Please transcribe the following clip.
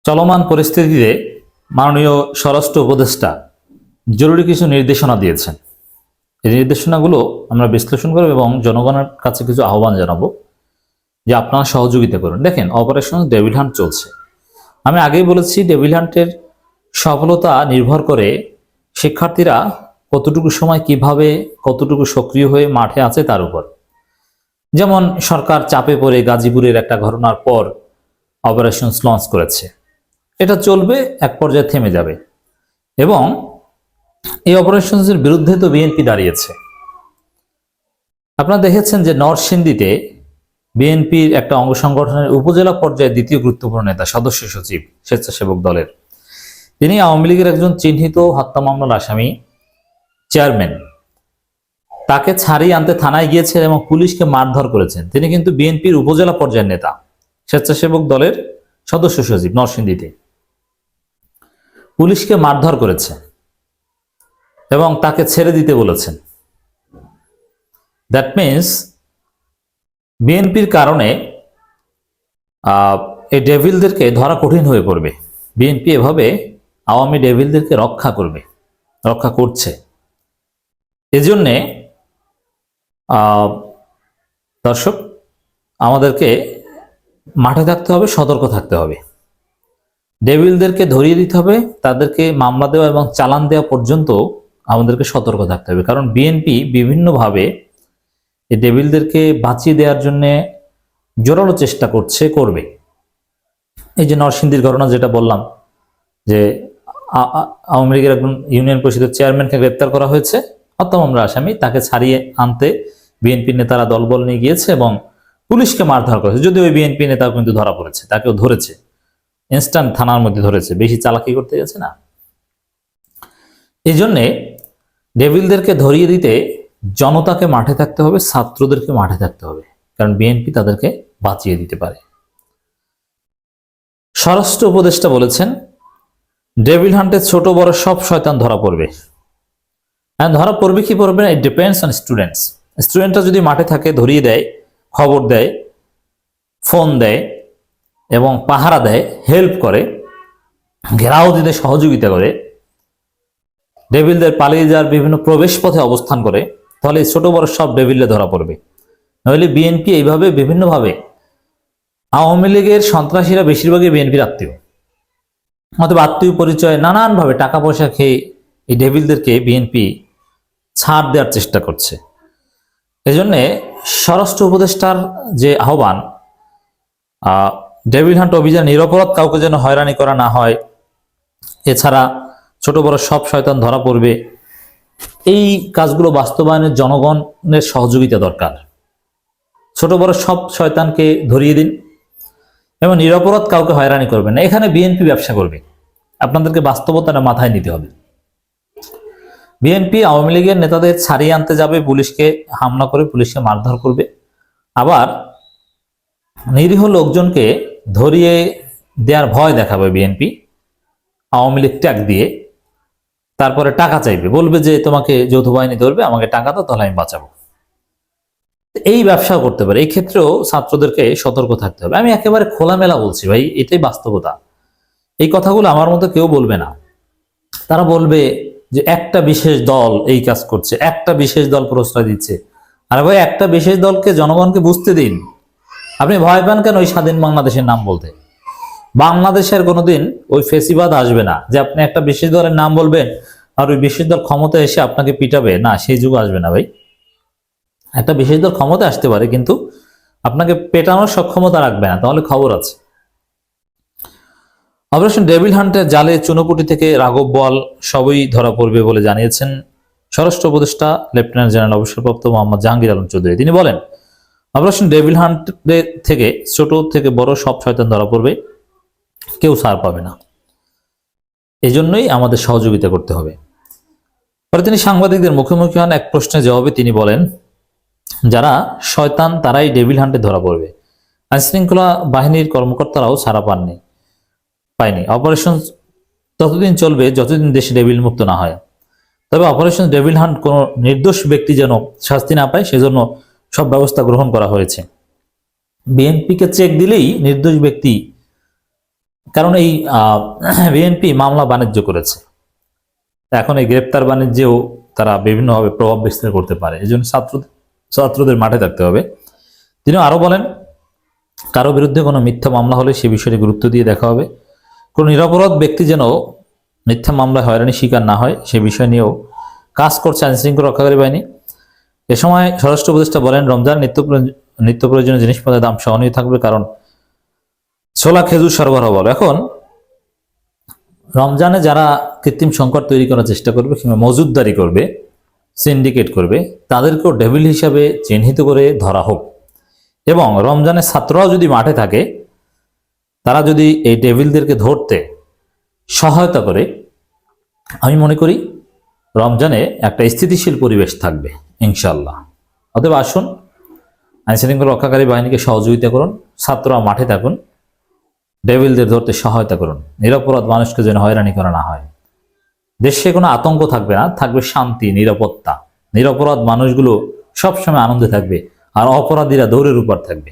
চলমান পরিস্থিতিতে মাননীয় স্বরাষ্ট্র উপদেষ্টা জরুরি কিছু নির্দেশনা দিয়েছেন। এই নির্দেশনাগুলো আমরা বিশ্লেষণ করব এবং জনগণের কাছে কিছু আহ্বান জানাবো যে আপনারা সহযোগিতা করুন। দেখেন, অপারেশন ডেভিল হান্ট চলছে। আমি আগেই বলেছি, ডেভিল হান্টের সফলতা নির্ভর করে শিক্ষার্থীরা কতটুকু সময় কিভাবে কতটুকু সক্রিয় হয়ে মাঠে আছে তার উপর। যেমন সরকার চাপে পড়ে গাজীপুরের একটা ঘটনার পর অপারেশন লঞ্চ করেছে, এটা চলবে, এক পর্যায়ে থেমে যাবে। এবং এই অপারেশনের বিরুদ্ধে তো বিএনপি দাঁড়িয়েছে। আপনারা দেখেছেন যে নরসিংদীতে বিএনপির একটা অঙ্গ সংগঠনের উপজেলা পর্যায়ে দ্বিতীয় গুরুত্বপূর্ণ নেতা, সদস্য সচিব, স্বেচ্ছাসেবক দলের, তিনি আওয়ামী লীগের একজন চিহ্নিত হত্যা মামলার আসামি চেয়ারম্যান, তাকে ছাড়িয়ে আনতে থানায় গিয়েছেন এবং পুলিশকে মারধর করেছেন। তিনি কিন্তু বিএনপির উপজেলা পর্যায়ের নেতা, স্বেচ্ছাসেবক দলের সদস্য সচিব। নরসিংদীতে পুলিশকে মারধর করেছে এবং তাকে ছেড়ে দিতে বলেছেন। দ্যাট মিনস বিএনপির কারণে এই ডেভিলদেরকে ধরা কঠিন হয়ে পড়বে। বিএনপি এভাবে আওয়ামী ডেভিলদেরকে রক্ষা করছে। এজন্যে দর্শক, আমাদেরকে মাঠে থাকতে হবে, সতর্ক থাকতে হবে। ডেভিলদেরকে ধরিয়ে দিতে হবে, তাদেরকে মামলা দেওয়া এবং চালান দেওয়া পর্যন্ত আমাদেরকে সতর্ক থাকতে হবে। কারণ বিএনপি বিভিন্নভাবে এই ডেভিলদেরকে বাঁচিয়ে দেওয়ার জন্য জোরালো চেষ্টা করবে। এই যে নরসিংদীর ঘটনা যেটা বললাম, যে আওয়ামী লীগের একজন ইউনিয়ন পরিষদের চেয়ারম্যানকে গ্রেপ্তার করা হয়েছে, হত্যা মামলার আসামি, তাকে ছাড়িয়ে আনতে বিএনপি নেতারা দলবল নিয়ে গিয়েছে এবং পুলিশকে মারধর করেছে। যদিও ওই বিএনপি নেতাও কিন্তু ধরা পড়েছে, তাকেও ধরেছে, ইনস্ট্যান্ট থানার মধ্যে ধরেছে, বেশি চালাকি করতে গেছে না। এই জন্যে ডেভিলদেরকে ধরিয়ে দিতে জনতাকে মাঠে থাকতে হবে, ছাত্রদেরকে মাঠে থাকতে হবে, কারণ বিএনপি তাদেরকে বাঁচিয়ে দিতে পারে। স্বরাষ্ট্র উপদেষ্টা বলেছেন, ডেভিল হান্টের ছোট বড় সব শয়তান ধরা পড়বে। ধরা পড়বে কি পড়বে না, ইট ডিপেন্ডস অন স্টুডেন্টস। স্টুডেন্টরা যদি মাঠে থাকে, ধরিয়ে দেয়, খবর দেয়, ফোন দেয় এবং পাহারা দেয়, হেল্প করে, ঘেরাও দিতে সহযোগিতা করে, ডেভিলদের পালিয়ে যাওয়ার বিভিন্ন প্রবেশ পথে অবস্থান করে, তাহলে ছোট বড় সব ডেভিলে ধরা পড়বে। নইলে বিএনপি এইভাবে বিভিন্নভাবে, আওয়ামী লীগের সন্ত্রাসীরা বেশিরভাগই বিএনপির আত্মীয়, অথবা আত্মীয় পরিচয় নানানভাবে টাকা পয়সা খেয়ে এই ডেভিলদেরকে বিএনপি ছাড় দেওয়ার চেষ্টা করছে। এজন্য স্বরাষ্ট্র উপদেষ্টার যে আহ্বান, ডেভিল হান্ট অভিযান নিরপরাধ কাউকে যেন হয়রানি করা না হয়, এছাড়া ছোট বড় সব শয়তান ধরা পড়বে, এই কাজগুলো বাস্তবায়নের জনগণের সহযোগিতা দরকার। ছোট বড় সব শয়তানকে ধরিয়ে দিন এবং নিরপরাধ কাউকে হয়রানি করবেন না। এখানে বিএনপি ব্যবসা করবে, আপনাদেরকে বাস্তবতাটা মাথায় নিতে হবে। বিএনপি আওয়ামী লীগের নেতাদের ছাড়িয়ে আনতে যাবে, পুলিশকে হামলা করে, পুলিশকে মারধর করবে, আবার নিরীহ লোকজনকে ধরিয়ে দেওয়ার ভয় দেখাবে বিএনপি, আওয়ামী লীগ ট্যাগ দিয়ে, তারপরে টাকা চাইবে, বলবে যে তোমাকে যৌথ বাহিনী ধরবে, আমাকে টাকা দাও, তাহলে আমি বাঁচাবো। এই ব্যবসা করতে পারে। এই ক্ষেত্রেও ছাত্রদেরকে সতর্ক থাকতে হবে। আমি একেবারে খোলামেলা বলছি ভাই, এটাই বাস্তবতা। এই কথাগুলো আমার মতো কেউ বলবে না। তারা বলবে যে একটা বিশেষ দল এই কাজ করছে, একটা বিশেষ দল প্রশ্রয় দিচ্ছে। আর ভাই, একটা বিশেষ দলকে জনগণকে বুঝতে দিন। আপনি ভয় পান কেন ওই স্বাধীন বাংলাদেশের নাম বলতে? বাংলাদেশের কোনোদিন ওই ফেসিবাদ আসবে না যে আপনি একটা বিশেষ দলের নাম বলবেন আর ওই বিশেষ দল ক্ষমতায় এসে আপনাকে পিটাবে। না, সেই যুগ আসবে না ভাই। একটা বিশেষ দল ক্ষমতা আসতে পারে, কিন্তু আপনাকে পেটানোর সক্ষমতা রাখবে না, তাহলে খবর আছে। অপারেশন ডেভিল হান্টের জালে চুনোপুটি থেকে রাঘব বোয়াল সবই ধরা পড়বে বলে জানিয়েছেন স্বরাষ্ট্র উপদেষ্টা লেফটেন্যান্ট জেনারেল অবসরপ্রাপ্ত মোহাম্মদ জাহাঙ্গীর আলম চৌধুরী। তিনি বলেন, অপারেশন ডেভিল হান্ট থেকে ছোট থেকে বড় সব শয়তান ধরা পড়বে, কেউ ছাড় পাবে না। এজন্যই আমাদের সহযোগিতা করতে হবে। পরে তিনি সাংবাদিকদের মুখোমুখি হন। এক প্রশ্নের জবাবে তিনি বলেন, যারা শয়তান তারাই ডেভিল হান্টে ধরা পড়বে। আইনশৃঙ্খলা বাহিনীর কর্মকর্তারাও ছাড়া পায়নি। অপারেশন ততদিন চলবে যতদিন দেশে ডেভিল মুক্ত না হয়। তবে অপারেশন ডেভিল হান্ট কোনো নির্দোষ ব্যক্তি যেন শাস্তি না পায়, সেজন্য সব ব্যবস্থা গ্রহণ করা হয়েছে। বিএনপিকে চেক দিলেই নির্দোষ ব্যক্তি কারণ এই বিএনপি মামলা বাণিজ্য করেছে, এখন এই গ্রেপ্তার বাণিজ্যেও তারা বিভিন্নভাবে প্রভাব বিস্তার করতে পারে। এই জন্য ছাত্রদের মাঠে থাকতে হবে। তিনি আরো বলেন, কারো বিরুদ্ধে কোনো মিথ্যা মামলা হলে সে বিষয়টি গুরুত্ব দিয়ে দেখা হবে। কোনো নিরপরাধ ব্যক্তি যেন মিথ্যা মামলায় হয়রানি শিকার না হয় সে বিষয় নিয়েও কাজ করছে আইনশৃঙ্খলা রক্ষাকারী বাহিনী। এ সময় স্বরাষ্ট্র উপদেষ্টা বলেন, রমজান নিত্য প্রয়োজনীয় জিনিসপত্রের দাম সহনীয় থাকবে, কারণ ছোলা খেজুর সরবরাহ বলো। এখন রমজানে যারা কৃত্রিম সংকট তৈরি করার চেষ্টা করবে কিংবা মজুদদারি করবে, সিন্ডিকেট করবে, তাদেরকেও ডেভিল হিসাবে চিহ্নিত করে ধরা হোক। এবং রমজানের ছাত্ররাও যদি মাঠে থাকে, তারা যদি এই ডেভিলদেরকে ধরতে সহায়তা করে, আমি মনে করি রমজানে একটা স্থিতিশীল পরিবেশ থাকবে ইনশাল্লাহ। অতএব আসুন, আইনশৃঙ্খলা রক্ষাকারী বাহিনীকে সহযোগিতা করুন, ছাত্ররা মাঠে থাকুন, ডেভিলদের ধরতে সহায়তা করুন, নিরপরাধ মানুষকে যেন হয়রানি করা না হয়। দেশে কোনো আতঙ্ক থাকবে না, থাকবে শান্তি, নিরাপত্তা। নিরপরাধ মানুষগুলো সবসময় আনন্দে থাকবে, আর অপরাধীরা দৌড়ের উপর থাকবে।